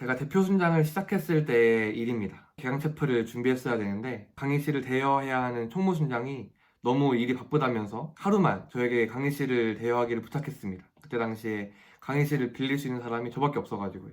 제가 대표 순장을 시작했을 때의 일입니다. 개강체프를 준비했어야 되는데 강의실을 대여해야 하는 총무순장이 너무 일이 바쁘다면서 하루만 저에게 강의실을 대여하기를 부탁했습니다. 그때 당시에 강의실을 빌릴 수 있는 사람이 저밖에 없어가지고요.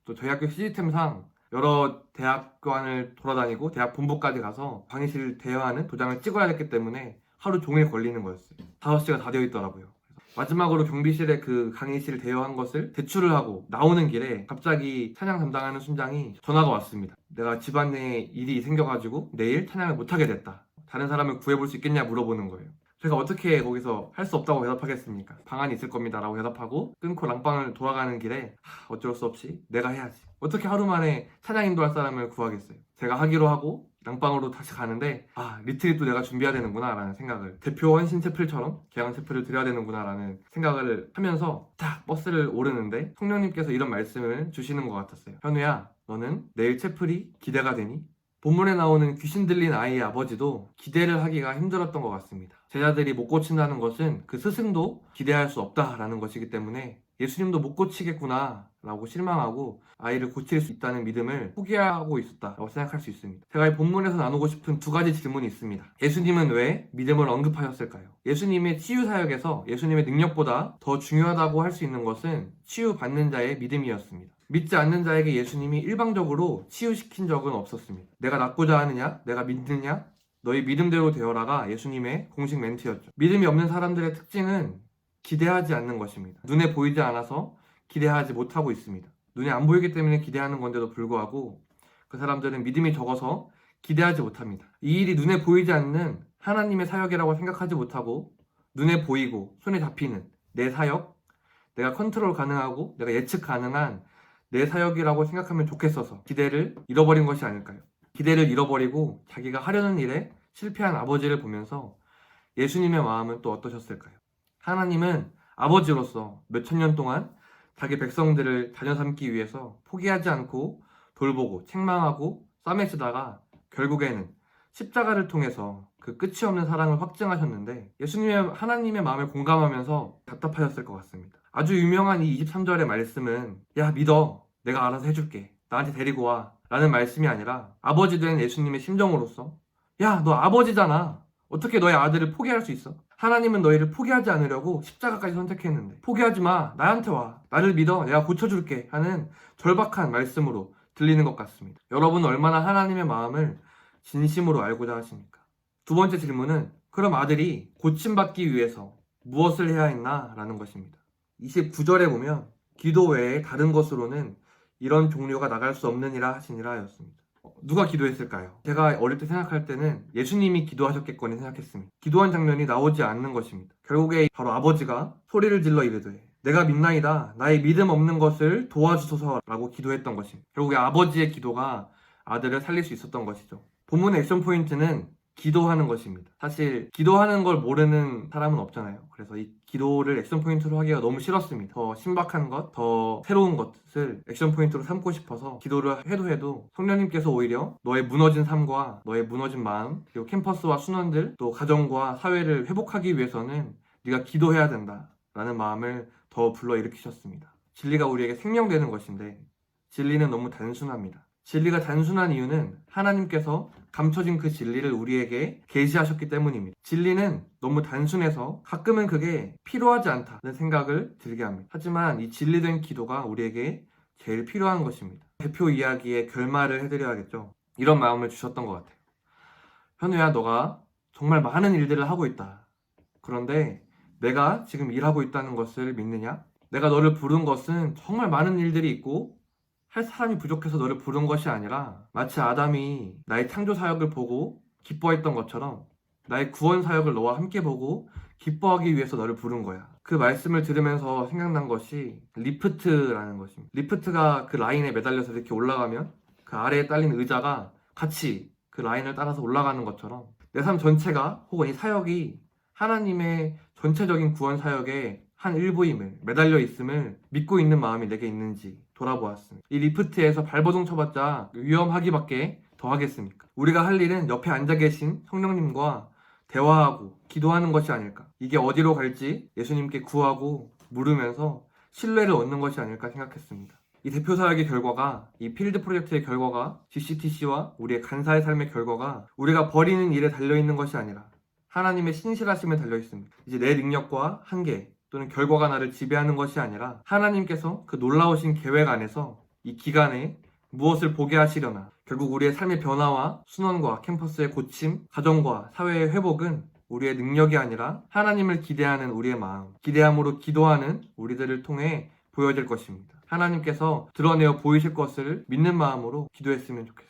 또 저희 학교 시스템상 여러 대학관을 돌아다니고 대학 본부까지 가서 강의실을 대여하는 도장을 찍어야 했기 때문에 하루 종일 걸리는 거였어요. 5시가 다 되어 있더라고요. 마지막으로 경비실에 그 강의실을 대여한 것을 제출을 하고 나오는 길에 갑자기 찬양 담당하는 순장이 전화가 왔습니다. 내가 집안에 일이 생겨가지고 내일 찬양을 못하게 됐다. 다른 사람을 구해볼 수 있겠냐 물어보는 거예요. 제가 어떻게 거기서 할 수 없다고 대답하겠습니까? 방안이 있을 겁니다 라고 대답하고 끊고 랑방을 돌아가는 길에 어쩔 수 없이 내가 해야지. 어떻게 하루 만에 찬양 인도할 사람을 구하겠어요. 제가 하기로 하고 랑방으로 다시 가는데 리트릿도 내가 준비해야 되는구나 라는 생각을, 대표 헌신 채플처럼 개강 채플을 드려야 되는구나 라는 생각을 하면서 딱 버스를 오르는데 성령님께서 이런 말씀을 주시는 것 같았어요. 현우야, 너는 내일 채플이 기대가 되니? 본문에 나오는 귀신 들린 아이의 아버지도 기대를 하기가 힘들었던 것 같습니다. 제자들이 못 고친다는 것은 그 스승도 기대할 수 없다라는 것이기 때문에 예수님도 못 고치겠구나 라고 실망하고 아이를 고칠 수 있다는 믿음을 포기하고 있었다라고 생각할 수 있습니다. 제가 이 본문에서 나누고 싶은 두 가지 질문이 있습니다. 예수님은 왜 믿음을 언급하셨을까요? 예수님의 치유 사역에서 예수님의 능력보다 더 중요하다고 할 수 있는 것은 치유받는 자의 믿음이었습니다. 믿지 않는 자에게 예수님이 일방적으로 치유시킨 적은 없었습니다. 내가 낫고자 하느냐? 내가 믿느냐? 너희 믿음대로 되어라가 예수님의 공식 멘트였죠. 믿음이 없는 사람들의 특징은 기대하지 않는 것입니다. 눈에 보이지 않아서 기대하지 못하고 있습니다. 눈에 안 보이기 때문에 기대하는 건데도 불구하고 그 사람들은 믿음이 적어서 기대하지 못합니다. 이 일이 눈에 보이지 않는 하나님의 사역이라고 생각하지 못하고 눈에 보이고 손에 잡히는 내 사역, 내가 컨트롤 가능하고 내가 예측 가능한 내 사역이라고 생각하면 좋겠어서 기대를 잃어버린 것이 아닐까요? 기대를 잃어버리고 자기가 하려는 일에 실패한 아버지를 보면서 예수님의 마음은 또 어떠셨을까요? 하나님은 아버지로서 몇천 년 동안 자기 백성들을 자녀 삼기 위해서 포기하지 않고 돌보고 책망하고 싸매시다가 결국에는 십자가를 통해서 그 끝이 없는 사랑을 확증하셨는데 예수님의 하나님의 마음을 공감하면서 답답하셨을 것 같습니다. 아주 유명한 이 23절의 말씀은 야 믿어, 내가 알아서 해줄게, 나한테 데리고 와 라는 말씀이 아니라 아버지 된 예수님의 심정으로서 야 너 아버지잖아, 어떻게 너의 아들을 포기할 수 있어? 하나님은 너희를 포기하지 않으려고 십자가까지 선택했는데 포기하지 마, 나한테 와, 나를 믿어, 내가 고쳐줄게 하는 절박한 말씀으로 들리는 것 같습니다. 여러분은 얼마나 하나님의 마음을 진심으로 알고자 하십니까? 두 번째 질문은 그럼 아들이 고침받기 위해서 무엇을 해야 했나? 라는 것입니다. 29절에 보면 기도 외에 다른 것으로는 이런 종류가 나갈 수 없느니라 하시니라 였습니다. 누가 기도했을까요? 제가 어릴 때 생각할 때는 예수님이 기도하셨겠거니 생각했습니다. 기도한 장면이 나오지 않는 것입니다. 결국에 바로 아버지가 소리를 질러 이르되 내가 믿나이다, 나의 믿음 없는 것을 도와주소서 라고 기도했던 것입니다. 결국에 아버지의 기도가 아들을 살릴 수 있었던 것이죠. 본문의 액션 포인트는 기도하는 것입니다. 사실 기도하는 걸 모르는 사람은 없잖아요. 그래서 이 기도를 액션 포인트로 하기가 너무 싫었습니다. 더 신박한 것, 더 새로운 것을 액션 포인트로 삼고 싶어서 기도를 해도 성령님께서 오히려 너의 무너진 삶과 너의 무너진 마음, 그리고 캠퍼스와 순원들, 또 가정과 사회를 회복하기 위해서는 네가 기도해야 된다 라는 마음을 더 불러일으키셨습니다. 진리가 우리에게 생명되는 것인데 진리는 너무 단순합니다. 진리가 단순한 이유는 하나님께서 감춰진 그 진리를 우리에게 계시하셨기 때문입니다. 진리는 너무 단순해서 가끔은 그게 필요하지 않다는 생각을 들게 합니다. 하지만 이 진리된 기도가 우리에게 제일 필요한 것입니다. 대표 이야기의 결말을 해드려야겠죠. 이런 마음을 주셨던 것 같아요. 현우야, 너가 정말 많은 일들을 하고 있다. 그런데 내가 지금 일하고 있다는 것을 믿느냐? 내가 너를 부른 것은 정말 많은 일들이 있고 할 사람이 부족해서 너를 부른 것이 아니라 마치 아담이 나의 창조 사역을 보고 기뻐했던 것처럼 나의 구원 사역을 너와 함께 보고 기뻐하기 위해서 너를 부른 거야. 그 말씀을 들으면서 생각난 것이 리프트라는 것입니다. 리프트가 그 라인에 매달려서 이렇게 올라가면 그 아래에 딸린 의자가 같이 그 라인을 따라서 올라가는 것처럼 내 삶 전체가 혹은 이 사역이 하나님의 전체적인 구원 사역의 한 일부임을, 매달려 있음을 믿고 있는 마음이 내게 있는지 돌아보았습니다. 이 리프트에서 발버둥 쳐봤자 위험하기밖에 더 하겠습니까? 우리가 할 일은 옆에 앉아 계신 성령님과 대화하고 기도하는 것이 아닐까? 이게 어디로 갈지 예수님께 구하고 물으면서 신뢰를 얻는 것이 아닐까 생각했습니다. 이 대표 사역의 결과가, 이 필드 프로젝트의 결과가, GCTC와 우리의 간사의 삶의 결과가 우리가 벌이는 일에 달려있는 것이 아니라 하나님의 신실하심에 달려있습니다. 이제 내 능력과 한계 또는 결과가 나를 지배하는 것이 아니라 하나님께서 그 놀라우신 계획 안에서 이 기간에 무엇을 보게 하시려나, 결국 우리의 삶의 변화와 순원과 캠퍼스의 고침, 가정과 사회의 회복은 우리의 능력이 아니라 하나님을 기대하는 우리의 마음, 기대함으로 기도하는 우리들을 통해 보여질 것입니다. 하나님께서 드러내어 보이실 것을 믿는 마음으로 기도했으면 좋겠습니다.